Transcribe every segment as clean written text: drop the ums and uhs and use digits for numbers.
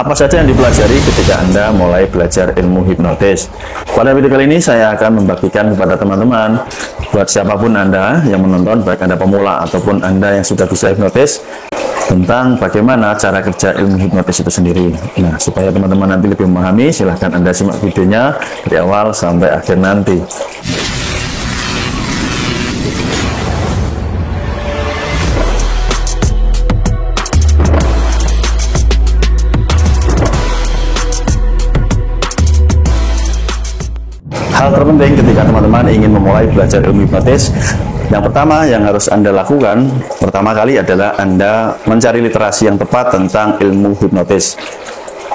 Apa saja yang dipelajari ketika Anda mulai belajar ilmu hipnotis? Pada video kali ini saya akan membagikan kepada teman-teman, buat siapapun Anda yang menonton, baik Anda pemula ataupun Anda yang sudah bisa hipnotis, tentang bagaimana cara kerja ilmu hipnotis itu sendiri. Nah, supaya teman-teman nanti lebih memahami, silahkan Anda simak videonya dari awal sampai akhir nanti. Hal terpenting ketika teman-teman ingin memulai belajar ilmu hipnotis, yang pertama yang harus Anda lakukan pertama kali adalah Anda mencari literasi yang tepat tentang ilmu hipnotis.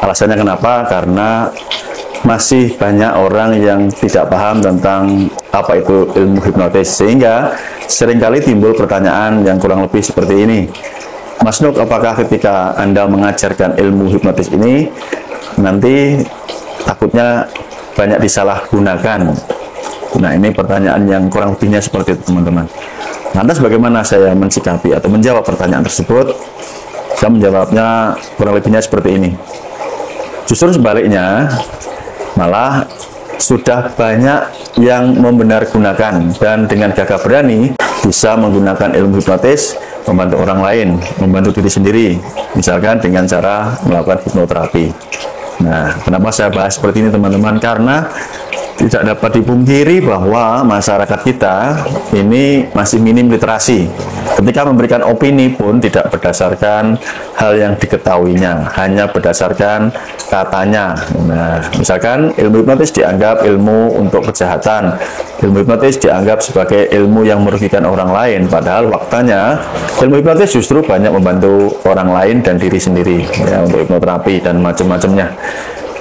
Alasannya kenapa? Karena masih banyak orang yang tidak paham tentang apa itu ilmu hipnotis, sehingga seringkali timbul pertanyaan yang kurang lebih seperti ini. Mas Nuk, apakah ketika Anda mengajarkan ilmu hipnotis ini nanti takutnya banyak disalahgunakan? Nah, ini pertanyaan yang kurang lebihnya seperti itu, teman-teman. Lantas bagaimana saya mensikapi atau menjawab pertanyaan tersebut? Saya menjawabnya kurang lebihnya seperti ini. Justru sebaliknya, malah sudah banyak yang membenargunakan dan dengan gagah berani bisa menggunakan ilmu hipnotis membantu orang lain, membantu diri sendiri, misalkan dengan cara melakukan hipnoterapi. Nah, kenapa saya bahas seperti ini, teman-teman? Karena tidak dapat dipungkiri bahwa masyarakat kita ini masih minim literasi. Ketika memberikan opini pun tidak berdasarkan hal yang diketahuinya, hanya berdasarkan katanya. Nah, misalkan ilmu hipnotis dianggap ilmu untuk kejahatan, ilmu hipnotis dianggap sebagai ilmu yang merugikan orang lain, padahal faktanya ilmu hipnotis justru banyak membantu orang lain dan diri sendiri, ya, untuk hipnoterapi dan macam-macamnya.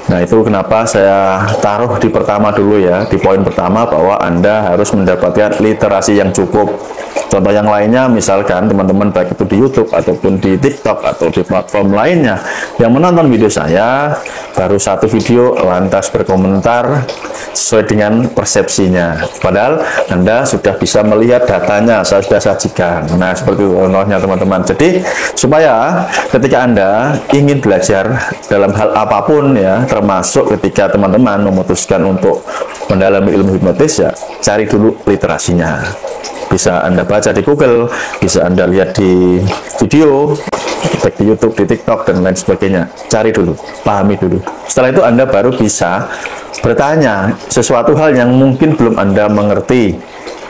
Nah, itu kenapa saya taruh di pertama dulu, ya, di poin pertama, bahwa Anda harus mendapatkan literasi yang cukup. Contoh yang lainnya, misalkan teman-teman baik itu di YouTube ataupun di TikTok atau di platform lainnya yang menonton video saya, baru satu video lantas berkomentar sesuai dengan persepsinya, padahal Anda sudah bisa melihat datanya, saya sudah sajikan. Nah, seperti itu contohnya, teman-teman. Jadi supaya ketika Anda ingin belajar dalam hal apapun, ya, termasuk ketika teman-teman memutuskan untuk mendalami ilmu hipnotis, ya, cari dulu literasinya. Bisa Anda baca di Google, bisa Anda lihat di video, baik di YouTube, di TikTok, dan lain sebagainya. Cari dulu, pahami dulu. Setelah itu Anda baru bisa bertanya sesuatu hal yang mungkin belum Anda mengerti.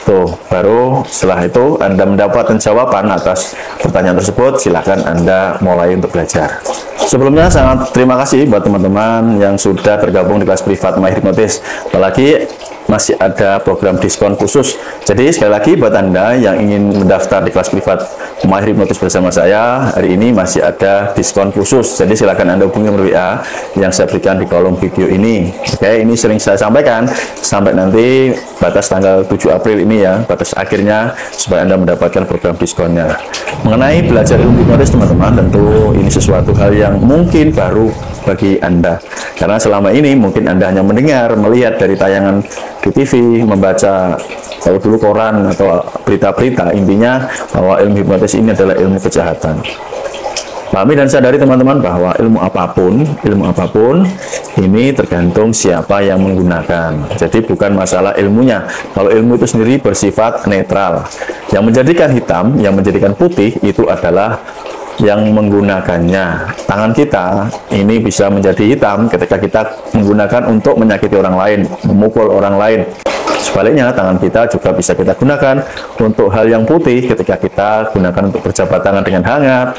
Tuh, baru setelah itu Anda mendapatkan jawaban atas pertanyaan tersebut, silakan Anda mulai untuk belajar. Sebelumnya sangat terima kasih buat teman-teman yang sudah tergabung di kelas privat My Hipnotis. Apalagi masih ada program diskon khusus. Jadi sekali lagi buat Anda yang ingin mendaftar di kelas privat My Hipnotis bersama saya, hari ini masih ada diskon khusus. Jadi silakan Anda hubungi nomor WA yang saya berikan di kolom video ini. Oke, ini sering saya sampaikan sampai nanti batas tanggal 7 April ini, ya, batas akhirnya, supaya Anda mendapatkan program diskonnya. Mengenai belajar ilmu hipnotis, teman-teman, tentu ini sesuatu hal yang mungkin baru bagi Anda, karena selama ini mungkin Anda hanya mendengar, melihat dari tayangan di TV, membaca kalau dulu koran atau berita-berita, intinya bahwa ilmu hipnotis ini adalah ilmu kejahatan. Pahami dan sadari, teman-teman, bahwa ilmu apapun ini tergantung siapa yang menggunakan. Jadi bukan masalah ilmunya. Kalau ilmu itu sendiri bersifat netral. Yang menjadikan hitam, yang menjadikan putih itu adalah yang menggunakannya. Tangan kita ini bisa menjadi hitam ketika kita menggunakan untuk menyakiti orang lain, memukul orang lain. Sebaliknya, tangan kita juga bisa kita gunakan untuk hal yang putih ketika kita gunakan untuk berjabat tangan dengan hangat,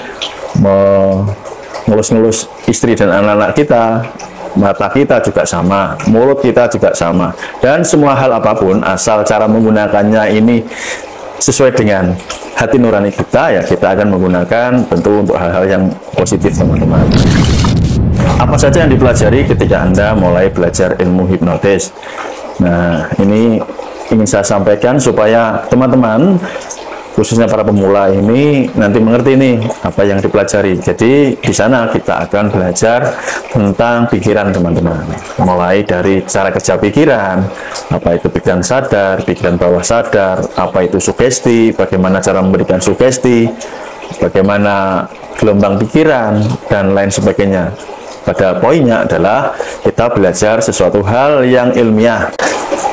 mengelus-ngelus istri dan anak-anak kita. Mata kita juga sama, mulut kita juga sama, dan semua hal apapun, asal cara menggunakannya ini sesuai dengan hati nurani kita, ya, kita akan menggunakan tentu untuk hal-hal yang positif, teman-teman. Apa saja yang dipelajari ketika Anda mulai belajar ilmu hipnotis? Nah, ini ingin saya sampaikan supaya teman-teman, khususnya para pemula ini, nanti mengerti nih apa yang dipelajari. Jadi di sana kita akan belajar tentang pikiran, teman-teman. Mulai dari cara kerja pikiran, apa itu pikiran sadar, pikiran bawah sadar, apa itu sugesti, bagaimana cara memberikan sugesti, bagaimana gelombang pikiran, dan lain sebagainya. pada poinnya adalah kita belajar sesuatu hal yang ilmiah.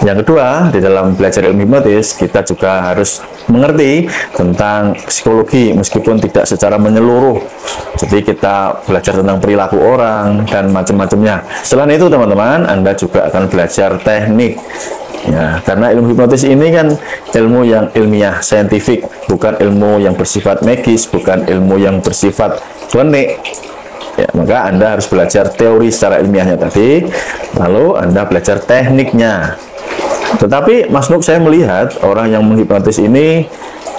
Yang kedua, di dalam belajar ilmu hipnotis, kita juga harus mengerti tentang psikologi meskipun tidak secara menyeluruh. Jadi kita belajar tentang perilaku orang dan macam-macamnya. Selain itu teman-teman, Anda juga akan belajar teknik. Ya, karena ilmu hipnotis ini kan ilmu yang ilmiah, saintifik, bukan ilmu yang bersifat magis, bukan ilmu yang bersifat klinik. Ya, maka Anda harus belajar teori secara ilmiahnya tadi, lalu Anda belajar tekniknya. Tetapi Mas Nuk, saya melihat orang yang menghipnotis ini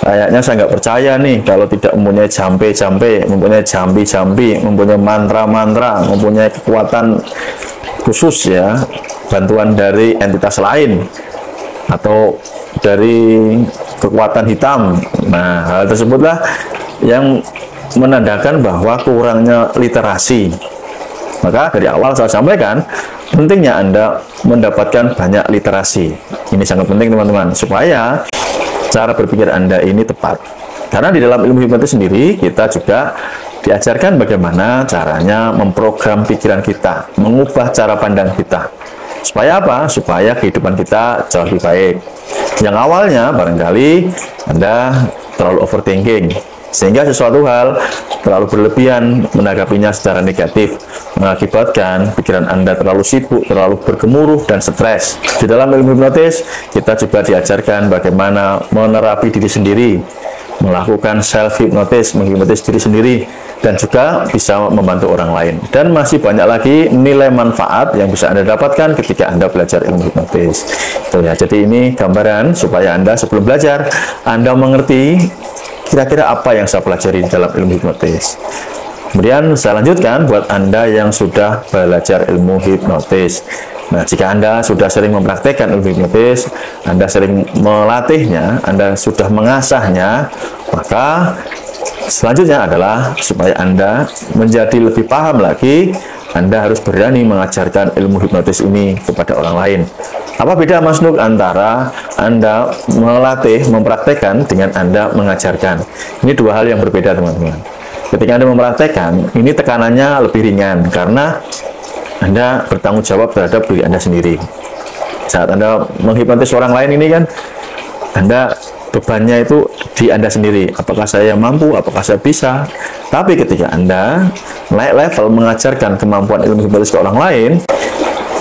kayaknya saya nggak percaya nih kalau tidak mempunyai jampe-jampe, mempunyai jambi-jambi, mempunyai mantra-mantra, mempunyai kekuatan khusus ya, bantuan dari entitas lain atau dari kekuatan hitam. Nah, hal tersebutlah yang menandakan bahwa kurangnya literasi. Maka dari awal saya sampaikan, pentingnya Anda mendapatkan banyak literasi. Ini sangat penting teman-teman, supaya cara berpikir Anda ini tepat. Karena di dalam ilmu hipnotis sendiri, kita juga diajarkan bagaimana caranya memprogram pikiran kita, mengubah cara pandang kita. Supaya apa? Supaya kehidupan kita jauh lebih baik. Yang awalnya barangkali Anda terlalu overthinking, sehingga sesuatu hal terlalu berlebihan menanggapinya secara negatif, mengakibatkan pikiran Anda terlalu sibuk, terlalu bergemuruh, dan stres. Di dalam ilmu hipnotis, kita juga diajarkan bagaimana menerapi diri sendiri, melakukan self-hypnosis, menghipnotis diri sendiri, dan juga bisa membantu orang lain. Dan masih banyak lagi nilai manfaat yang bisa Anda dapatkan ketika Anda belajar ilmu hipnotis. Itu ya, jadi ini gambaran supaya Anda sebelum belajar, Anda mengerti kira-kira apa yang saya pelajari di dalam ilmu hipnotis. Kemudian saya lanjutkan buat Anda yang sudah belajar ilmu hipnotis. Nah, jika Anda sudah sering mempraktekkan ilmu hipnotis, Anda sering melatihnya, Anda sudah mengasahnya, maka selanjutnya adalah supaya Anda menjadi lebih paham lagi, Anda harus berani mengajarkan ilmu hipnotis ini kepada orang lain. Apa beda Mas Nuk antara Anda melatih, mempraktekkan dengan Anda mengajarkan? Ini dua hal yang berbeda teman-teman. Ketika Anda mempraktekkan, ini tekanannya lebih ringan karena Anda bertanggung jawab terhadap diri Anda sendiri. Saat Anda menghipnotis orang lain ini kan, Anda bebannya itu di Anda sendiri. Apakah saya mampu? Apakah saya bisa? Tapi ketika Anda naik level mengajarkan kemampuan ilmu hipnotis ke orang lain,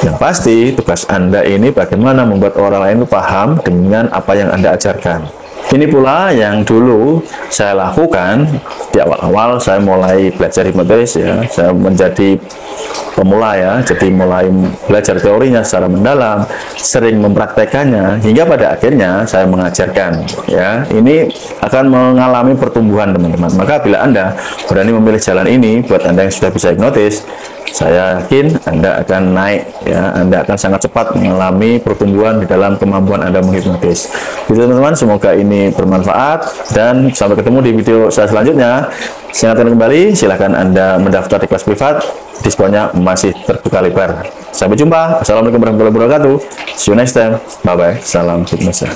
yang pasti tugas Anda ini bagaimana membuat orang lain paham dengan apa yang Anda ajarkan. Ini pula yang dulu saya lakukan di awal-awal saya mulai belajar hipnotis ya. Saya menjadi pemula ya, jadi mulai belajar teorinya secara mendalam, sering mempraktekannya hingga pada akhirnya saya mengajarkan ya. Ini akan mengalami pertumbuhan teman-teman. Maka bila Anda berani memilih jalan ini buat Anda yang sudah bisa hipnotis, saya yakin Anda akan naik ya, Anda akan sangat cepat mengalami pertumbuhan di dalam kemampuan Anda menghipnotis. Gitu teman-teman, semoga ini bermanfaat dan sampai ketemu di video saya selanjutnya. Silakan kembali, silahkan Anda mendaftar di kelas privat, diskonnya masih terbuka lebar. Sampai jumpa, assalamualaikum warahmatullahi wabarakatuh. See you next time, bye bye, salam hipnosa.